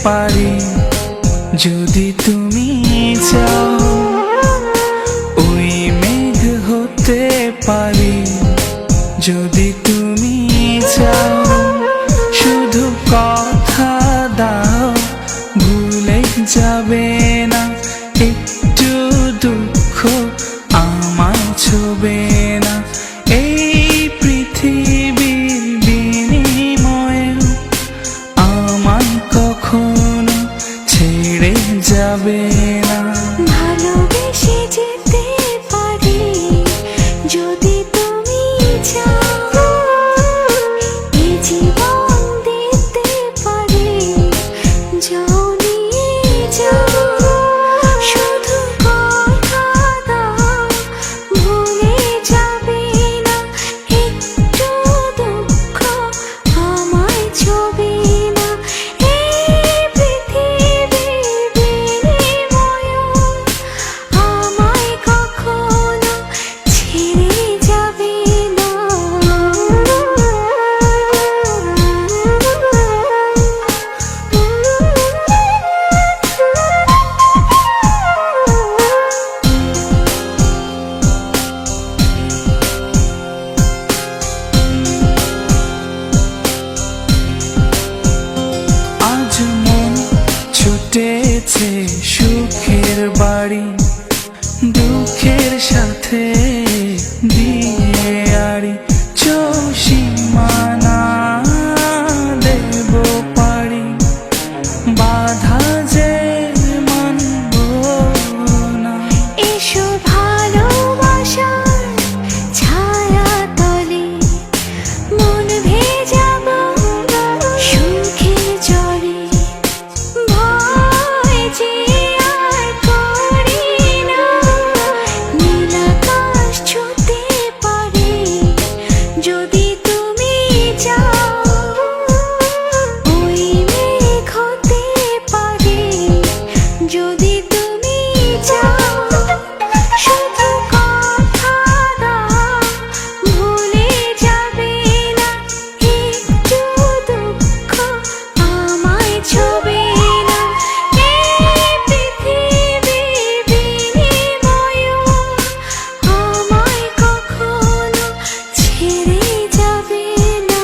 পারি যদি তুমি চাও, ওই মেঘ হতে পারি যদি তুমি চাও। শুধু কথা দাও ভুলে যাবে না, একটু দুঃখ আমায় ছোবে না। এই পৃথিবীর বিনিময়ে আমায় কখনো ছেড়ে যাবে না। ভালোবেসে যেতে পারি যদি তুমি চাও, এ জীবন দিতে পারি যাও নিয়ে যাও। শুধু কথা দাও ভুলে যাবে না, একটু দুঃখ আমায় ছোবে না। এই পৃথিবীর বিনিময়ে আমায় কখনো ছেড়ে যাবে না। আজ মন ছুটেছে সুখের বাড়ি, দুঃখের সাথে দিয়ে আড়ি। সীমানা দেব পারি, বাধা যে মানব না। এসো ভালোবাসার ছায়া তলে মন ভেজাবো সুখের জলে। ভয় যে আর করি না, নীল আকাশ ছুঁতে পারি যদি তুমি চাও, ওই মেঘ হতে পারি যদি তুমি চাও। শুধু কথা দাও ভুলে যাবে না, একটু দুঃখ আমায় ছোবে না। এই পৃথিবীর বিনিময়ে আমায় কখনো ছেড়ে যাবে না।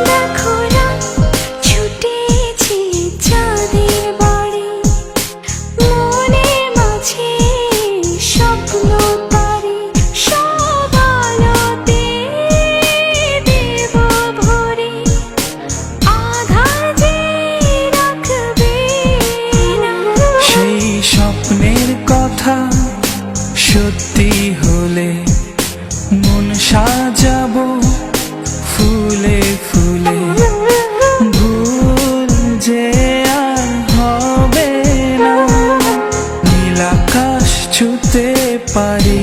দেখো রাত ছুটেছে চাঁদের বাড়ি, মনে মাঝে স্বপ্ন তারি। সব আলোতে দেব ভরে, আধার যে রাখবে না। সেই স্বপ্নের কথা সত্যি হলে মন সাজাবো ফুলে ফুলে। ভুল যে আর হবে না, নীল আকাশ ছুঁতে পারি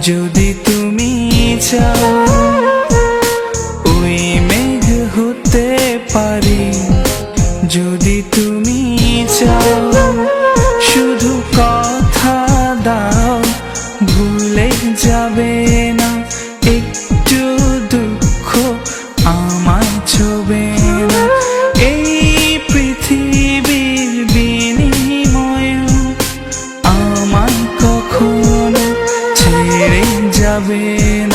যদি তুমি চাও, ওই মেঘ হতে পারি যদি তুমি চাও। শুধু কথা দাও ভুলে যাবে না, একটু দুঃখ আমায় ছোবে না। এই পৃথিবীর বিনিময়ে আমায় কখনো ছেড়ে যাবে না।